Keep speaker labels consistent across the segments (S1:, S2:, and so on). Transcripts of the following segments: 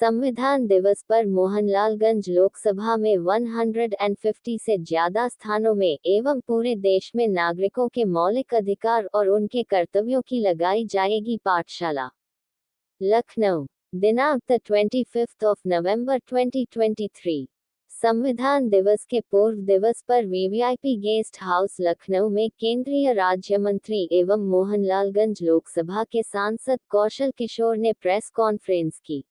S1: संविधान दिवस पर मोहनलालगंज लोकसभा में 150 से ज्यादा स्थानों में एवं पूरे देश में नागरिकों के मौलिक अधिकार और उनके कर्तव्यों की लगाई जाएगी पाठशाला। लखनऊ, दिनांक 25 नवंबर 2023। संविधान दिवस के पूर्व दिवस पर वीवीआईपी गेस्ट हाउस लखनऊ में केंद्रीय राज्य मंत्री एवं मोहनलालगंज लोकसभा के सांसद कौशल किशोर ने प्रेस कॉन्फ्रेंस की।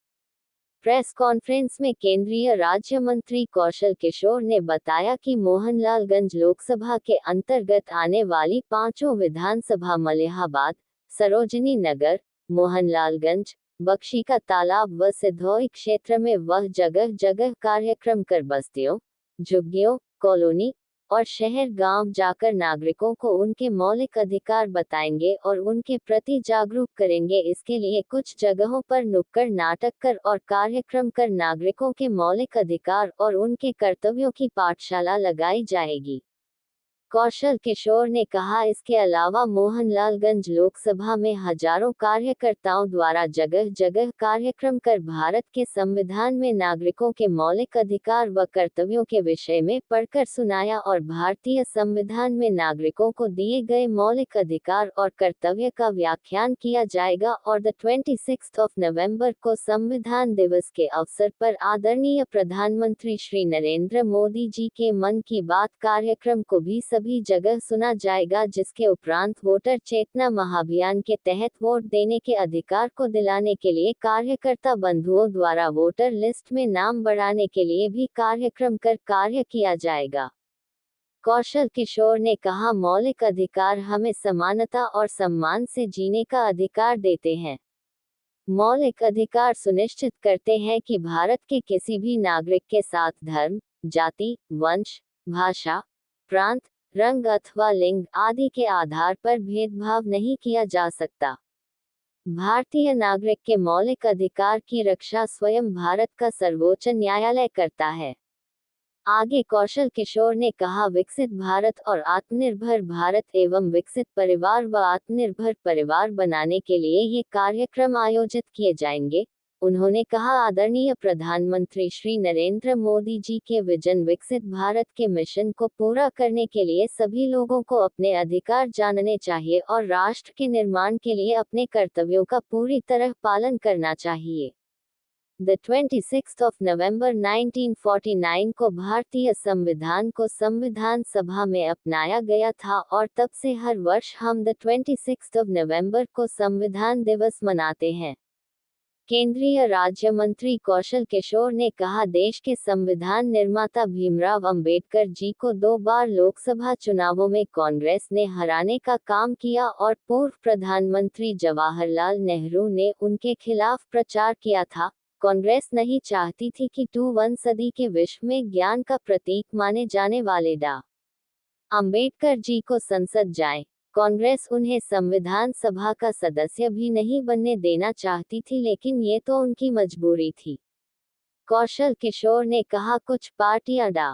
S1: प्रेस कॉन्फ्रेंस में केंद्रीय राज्य मंत्री कौशल किशोर ने बताया कि मोहनलालगंज लोकसभा के अंतर्गत आने वाली पांचों विधानसभा मलिहाबाद, सरोजनी नगर, मोहनलालगंज, बख्शी का तालाब व सिधौई क्षेत्र में वह जगह जगह कार्यक्रम कर बस्तियों, झुग्गियों, कॉलोनी और शहर गांव जाकर नागरिकों को उनके मौलिक अधिकार बताएंगे और उनके प्रति जागरूक करेंगे। इसके लिए कुछ जगहों पर नुक्कड़ नाटक कर और कार्यक्रम कर नागरिकों के मौलिक अधिकार और उनके कर्तव्यों की पाठशाला लगाई जाएगी। कौशल किशोर ने कहा, इसके अलावा मोहनलालगंज लोकसभा में हजारों कार्यकर्ताओं द्वारा जगह जगह कार्यक्रम कर भारत के संविधान में नागरिकों के मौलिक अधिकार व कर्तव्यों के विषय में पढ़कर सुनाया और भारतीय संविधान में नागरिकों को दिए गए मौलिक अधिकार और कर्तव्य का व्याख्यान किया जाएगा। और 26 नवंबर को संविधान दिवस के अवसर पर आदरणीय प्रधानमंत्री श्री नरेंद्र मोदी जी के मन की बात कार्यक्रम को भी सभी जगह सुना जाएगा, जिसके उपरांत वोटर चेतना महाअभियान के तहत वोट देने के अधिकार को दिलाने के लिए कार्यकर्ता बंधुओं द्वारा वोटर लिस्ट में नाम बढ़ाने के लिए भी कार्यक्रम कर कार्य किया जाएगा। कौशल किशोर ने कहा, मौलिक अधिकार हमें समानता और सम्मान से जीने का अधिकार देते हैं। मौलिक अधिकार सुनिश्चित करते हैं कि भारत के किसी भी नागरिक के साथ धर्म, जाति, वंश, भाषा, प्रांत, रंग अथवा लिंग आदि के आधार पर भेदभाव नहीं किया जा सकता। भारतीय नागरिक के मौलिक अधिकार की रक्षा स्वयं भारत का सर्वोच्च न्यायालय करता है। आगे कौशल किशोर ने कहा, विकसित भारत और आत्मनिर्भर भारत एवं विकसित परिवार व आत्मनिर्भर परिवार बनाने के लिए ये कार्यक्रम आयोजित किए जाएंगे। उन्होंने कहा, आदरणीय प्रधानमंत्री श्री नरेंद्र मोदी जी के विजन विकसित भारत के मिशन को पूरा करने के लिए सभी लोगों को अपने अधिकार जानने चाहिए और राष्ट्र के निर्माण के लिए अपने कर्तव्यों का पूरी तरह पालन करना चाहिए। 26 नवंबर 1949 को भारतीय संविधान को संविधान सभा में अपनाया गया था और तब से हर वर्ष हम 26 नवंबर को संविधान दिवस मनाते हैं। केंद्रीय राज्य मंत्री कौशल किशोर ने कहा, देश के संविधान निर्माता भीमराव अंबेडकर जी को 2 बार लोकसभा चुनावों में कांग्रेस ने हराने का काम किया और पूर्व प्रधानमंत्री जवाहरलाल नेहरू ने उनके खिलाफ प्रचार किया था। कांग्रेस नहीं चाहती थी कि 21 सदी के विश्व में ज्ञान का प्रतीक माने जाने वाले डॉ. अंबेडकर जी को संसद जाएं। कांग्रेस उन्हें संविधान सभा का सदस्य भी नहीं बनने देना चाहती थी, लेकिन ये तो उनकी मजबूरी थी। कौशल किशोर ने कहा, कुछ पार्टियां डॉ.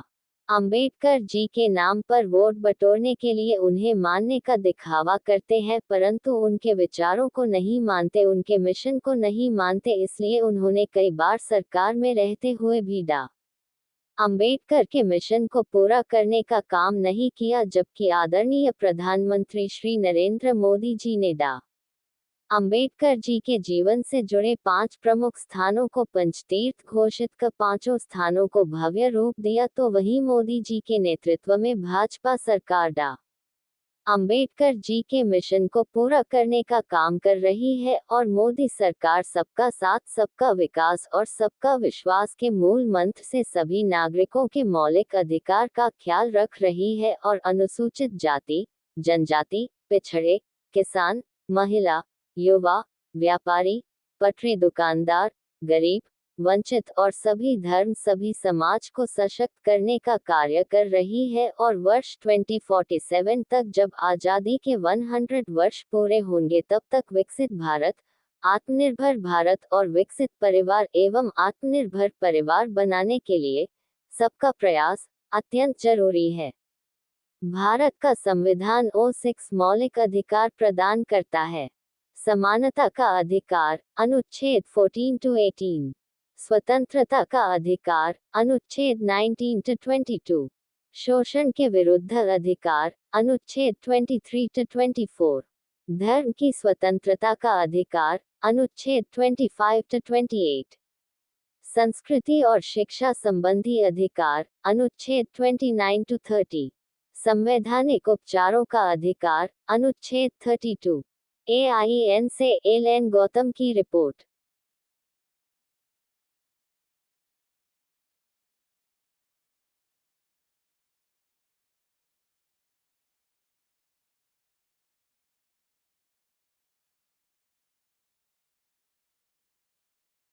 S1: अंबेडकर जी के नाम पर वोट बटोरने के लिए उन्हें मानने का दिखावा करते हैं, परंतु उनके विचारों को नहीं मानते, उनके मिशन को नहीं मानते। इसलिए उन्होंने कई बार सरकार में रहते हुए भी डॉ. अंबेडकर के मिशन को पूरा करने का काम नहीं किया, जबकि आदरणीय प्रधानमंत्री श्री नरेंद्र मोदी जी ने डॉ. अंबेडकर जी के जीवन से जुड़े 5 प्रमुख स्थानों को पंचतीर्थ घोषित कर 5 स्थानों को भव्य रूप दिया, तो वहीं मोदी जी के नेतृत्व में भाजपा सरकार डॉ. अंबेडकर जी के मिशन को पूरा करने का काम कर रही है और मोदी सरकार सबका साथ, सबका विकास और सबका विश्वास के मूल मंत्र से सभी नागरिकों के मौलिक अधिकार का ख्याल रख रही है और अनुसूचित जाति, जनजाति, पिछड़े, किसान, महिला, युवा, व्यापारी, पटरी दुकानदार, गरीब, वंचित और सभी धर्म, सभी समाज को सशक्त करने का कार्य कर रही है। और वर्ष 2047 तक जब आज़ादी के 100 वर्ष पूरे होंगे, तब तक विकसित भारत, आत्मनिर्भर भारत और विकसित परिवार एवं आत्मनिर्भर परिवार बनाने के लिए सबका प्रयास अत्यंत जरूरी है। भारत का संविधान 6 मौलिक अधिकार प्रदान करता है। समानता का अधिकार, अनुच्छेद 14 to 18। स्वतंत्रता का अधिकार, अनुच्छेद 19 to 22। शोषण के विरुद्ध अधिकार, अनुच्छेद 23 to 24। धर्म की स्वतंत्रता का अधिकार, अनुच्छेद 25 to 28। संस्कृति और शिक्षा संबंधी अधिकार, अनुच्छेद 29 to 30। संवैधानिक उपचारों का अधिकार, अनुच्छेद 32। AIN से एल एन गौतम की रिपोर्ट।